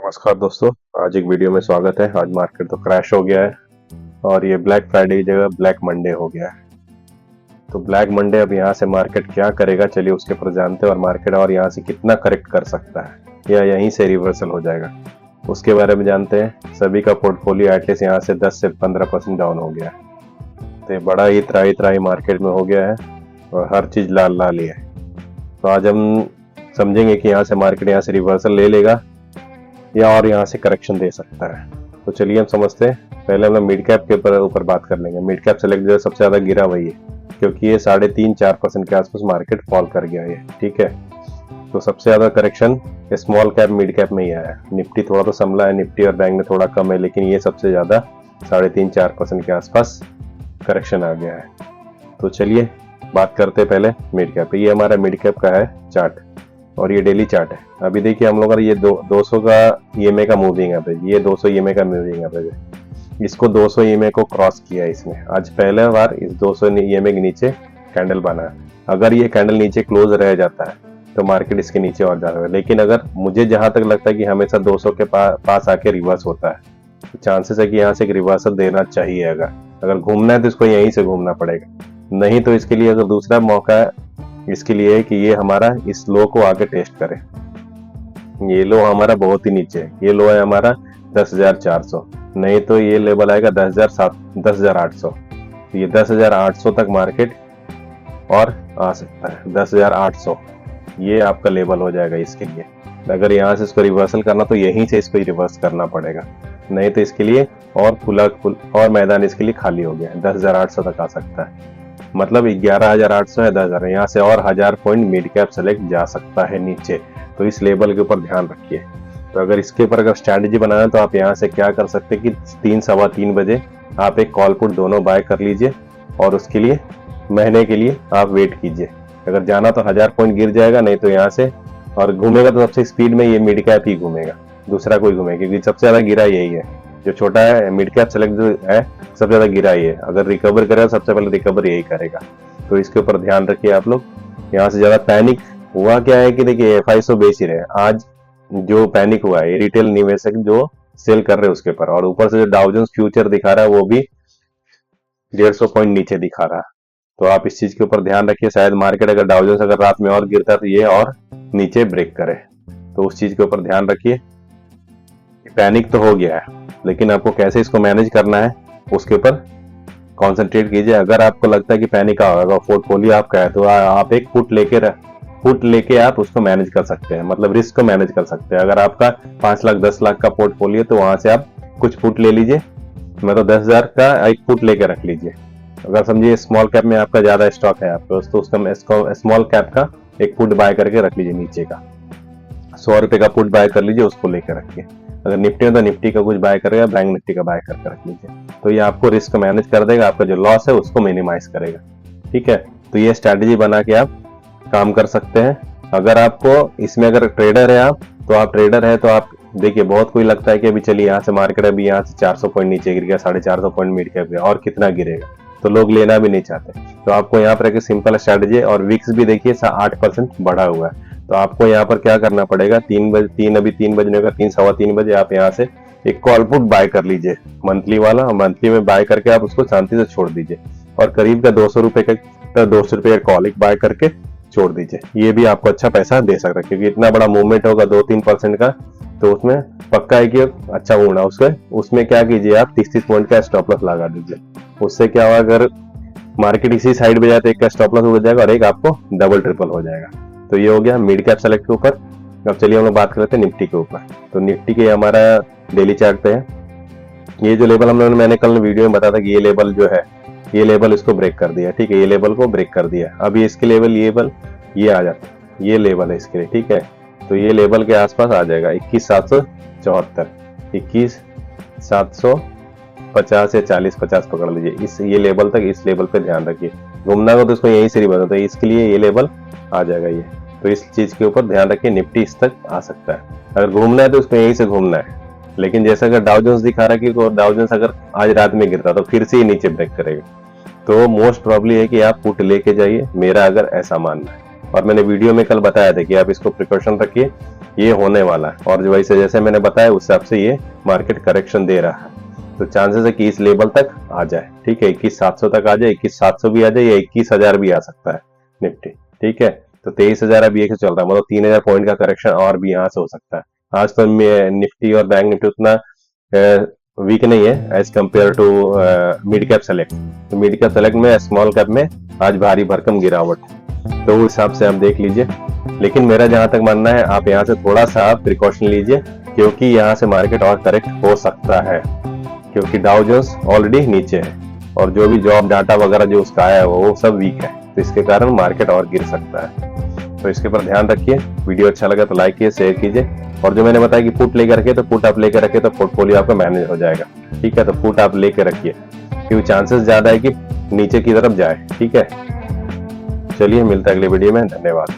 नमस्कार दोस्तों, आज एक वीडियो में स्वागत है। आज मार्केट तो क्रैश हो गया है और ये ब्लैक फ्राइडे की जगह ब्लैक मंडे हो गया है। तो ब्लैक मंडे अब यहाँ से मार्केट क्या करेगा, चलिए उसके ऊपर जानते हैं। और मार्केट और यहाँ से कितना करेक्ट कर सकता है या यहीं से रिवर्सल हो जाएगा, उसके बारे में जानते हैं। सभी का पोर्टफोलियो एटलीस्ट यहाँ से 10 से 15% डाउन हो गया है। तो ये बड़ा ही त्राही मार्केट में हो गया है और हर चीज लाल लाल ही है। तो आज हम समझेंगे कि यहाँ से मार्केट यहाँ से रिवर्सल ले लेगा या और यहाँ से करेक्शन दे सकता है। तो चलिए हम समझते हैं। पहले हम लोग मिड कैप के ऊपर बात कर लेंगे। मिड कैप सेलेक्ट जो सबसे ज्यादा गिरा वही है, क्योंकि ये 3.5-4% के आसपास मार्केट फॉल कर गया है। ठीक है, तो सबसे ज्यादा correction small cap mid cap में ही आया है। निफ्टी थोड़ा तो संभला है, निफ्टी और बैंक में थोड़ा कम है, लेकिन ये सबसे ज्यादा 3.5-4% के आसपास करेक्शन आ गया है। तो चलिए बात करते हैं पहले मिड कैप। ये हमारा मिड कैप का है चार्ट और ये डेली चार्ट है। अभी देखिए हम लोग ये 200 का ईएमए का मूविंग एवरेज, ये 200 ईएमए का मूविंग एवरेज है। इसको 200 ईएमए को क्रॉस किया इसने। आज पहले बार इस 200 ईएमए के नीचे कैंडल बना है। अगर ये कैंडल नीचे क्लोज रह जाता है तो मार्केट इसके नीचे और जा रहा है, लेकिन अगर मुझे जहां तक लगता है कि हमेशा 200 के पास आके रिवर्स होता है, तो चांसेस है कि यहाँ से एक रिवर्सल देना चाहिए। अगर घूमना है तो इसको यहीं से घूमना पड़ेगा, नहीं तो इसके लिए अगर दूसरा मौका है इसके लिए कि ये हमारा इस लो को आके टेस्ट करे। ये लो हमारा बहुत ही नीचे है, ये लो है हमारा 10,400, नहीं तो ये लेवल आएगा 10,800। ये 10,800 तक मार्केट और आ सकता है। 10,800 ये आपका लेवल हो जाएगा इसके लिए। अगर यहाँ से इसको रिवर्सल करना तो यहीं से इसको रिवर्स करना पड़ेगा, नहीं तो इसके लिए और मैदान इसके लिए खाली हो गया है। 10,800 तक आ सकता है, मतलब 11,800 है 10,000। यहाँ से और 1000 पॉइंट मिड कैप सेलेक्ट जा सकता है नीचे। तो इस लेवल के ऊपर ध्यान रखिए। तो अगर इसके ऊपर अगर स्ट्रैटेजी बनाना है तो आप यहाँ से क्या कर सकते हैं कि 3-3:15 बजे आप एक कॉल पुट दोनों बाय कर लीजिए और उसके लिए महीने के लिए आप वेट कीजिए। अगर जाना तो 1000 पॉइंट गिर जाएगा, नहीं तो यहाँ से और घूमेगा तो सबसे स्पीड में ये मिड कैप ही घूमेगा, दूसरा कोई घूमेगा, क्योंकि सबसे ज्यादा गिरा यही है। जो छोटा है मिड कैप सेलेक्ट जो है सबसे ज्यादा गिरा ही है। अगर रिकवर करेगा सबसे पहले रिकवर यही करेगा। तो इसके ऊपर ध्यान रखिए आप लोग। यहाँ से ज्यादा पैनिक हुआ क्या है कि देखिए FISO बेच ही रहे। आज जो पैनिक हुआ है रिटेल निवेशक जो सेल कर रहे हैं उसके ऊपर, और ऊपर से जो डाउ जोन्स फ्यूचर दिखा रहा है वो भी 150 पॉइंट नीचे दिखा रहा है। तो आप इस चीज के ऊपर ध्यान रखिए। शायद मार्केट अगर डाउ जोन्स अगर रात में और गिरता है तो ये और नीचे ब्रेक करे, तो उस चीज के ऊपर ध्यान रखिए। पैनिक तो हो गया है, लेकिन आपको कैसे इसको मैनेज करना है उसके ऊपर कंसंट्रेट कीजिए। अगर आपको लगता है कि पैनिक आ होगा, पोर्टफोलियो आपका है, तो आप एक पुट लेके आप उसको मैनेज कर सकते हैं, मतलब रिस्क को मैनेज कर सकते हैं। अगर आपका 5 लाख 10 लाख का पोर्टफोलियो तो वहां से आप कुछ पुट ले लीजिए, मतलब 10,000 का एक पुट लेके रख लीजिए। अगर समझिए स्मॉल कैप में आपका ज्यादा स्टॉक है आपको, तो उसका स्मॉल कैप का एक पुट बाय करके रख लीजिए। नीचे का 100 रुपए का पुट बाय कर लीजिए, उसको लेकर रखिए। अगर निफ्टी में तो निफ्टी का कुछ बाय करेगा, बैंक निफ्टी का बाय करके रख लीजिए। तो ये आपको रिस्क मैनेज कर देगा, आपका जो लॉस है उसको मिनिमाइज करेगा। ठीक है, तो ये स्ट्रैटेजी बना के आप काम कर सकते हैं। अगर आपको इसमें अगर ट्रेडर है आप, तो आप ट्रेडर है तो आप देखिए, बहुत कोई लगता है कि अभी चलिए यहाँ से मार्केट अभी यहाँ से 400 पॉइंट नीचे गिर गया, 450 पॉइंट मिड कैप गया, और कितना गिरेगा, तो लोग लेना भी नहीं चाहते। तो आपको यहाँ पर एक सिंपल स्ट्रैटेजी, और विक्स भी देखिए 8% बढ़ा हुआ है। तो आपको यहाँ पर क्या करना पड़ेगा, 3 बजने का 3-3:15 बजे आप यहाँ से एक कॉल पुट बाय कर लीजिए, मंथली वाला। मंथली में बाय करके आप उसको शांति से छोड़ दीजिए, और करीब का 200 रुपए का कॉल एक बाय करके छोड़ दीजिए। ये भी आपको अच्छा पैसा दे सकता है, क्योंकि इतना बड़ा मूवमेंट होगा 2-3% का, तो उसमें पक्का है कि अच्छा होना। उसमें क्या कीजिए, आप 30 पॉइंट का स्टॉप लॉस लगा दीजिए। उससे क्या होगा, अगर मार्केट इसी साइड में जाए तो एक का स्टॉप लॉस हो जाएगा और एक आपको डबल ट्रिपल हो जाएगा। तो ये हो गया मिड कैप सेलेक्ट के ऊपर। अब चलिए हम लोग बात करते हैं निफ्टी के ऊपर। तो निफ्टी के हमारा डेली चार्ट पे है। ये जो लेवल मैंने कल वीडियो में बताया था कि ये लेवल जो है, ये लेवल इसको ब्रेक कर दिया। ठीक है, ये लेवल को ब्रेक कर दिया। अब ये इसके लेवल ये आ जाता है, ये लेवल है इसके लिए। ठीक है, तो ये लेवल के आसपास आ जाएगा 21,774, 21,750 या 40-50 पकड़ लीजिए। ये लेवल तक, इस लेवल पे ध्यान रखिए। घूमना हो तो इसको यहीं से रिवर्स होता है, इसके लिए ये लेवल आ जाएगा ये। तो इस चीज के ऊपर ध्यान रखिए, निफ्टी इस तक आ सकता है। अगर घूमना है तो उसको यहीं से घूमना है, लेकिन जैसे अगर डाउ जोन्स दिखा रहा है कि डाउ जोन्स अगर आज रात में गिरता तो फिर से ये नीचे ब्रेक करेगा। तो मोस्ट प्रॉब्ली है कि आप पुट लेके जाइए, मेरा अगर ऐसा मानना है। और मैंने वीडियो में कल बताया था कि आप इसको प्रिकॉशन रखिए, ये होने वाला है। और वैसे जैसे मैंने बताया उस हिसाब से ये मार्केट करेक्शन दे रहा है, तो चांसेस है कि इस लेवल तक आ जाए। ठीक है, 21,700 तक आ जाए, 21,700 भी आ जाए, या 21,000 भी आ सकता है निफ्टी। ठीक है, तो 23,000 अभी एक चल रहा है, मतलब 3,000 पॉइंट का करेक्शन और भी यहाँ से हो सकता है। आज तो निफ्टी और बैंक निफ्टी उतना वीक नहीं है as compared to mid cap select. तो मिड कैप सेलेक्ट में, स्मॉल कैप में आज भारी भरकम गिरावट, तो उस हिसाब से आप देख लीजिए। लेकिन मेरा जहां तक मानना है, आप यहाँ से थोड़ा सा प्रिकॉशन लीजिए, क्योंकि यहाँ से मार्केट और करेक्ट हो सकता है, क्योंकि डाउ जोन्स ऑलरेडी नीचे है और जो भी जॉब डाटा वगैरह जो उसका आया है वो सब वीक है, तो इसके कारण मार्केट और गिर सकता है। तो इसके ऊपर ध्यान रखिए। वीडियो अच्छा लगा तो लाइक कीजिए, शेयर कीजिए, और जो मैंने बताया कि पुट लेकर रखिए, तो पुट आप लेकर रखिए तो पोर्टफोलियो आपका मैनेज हो जाएगा। ठीक है, तो पुट आप लेकर रखिए, क्योंकि चांसेस ज्यादा है कि नीचे की तरफ जाए। ठीक है, चलिए मिलता है अगले वीडियो में, धन्यवाद।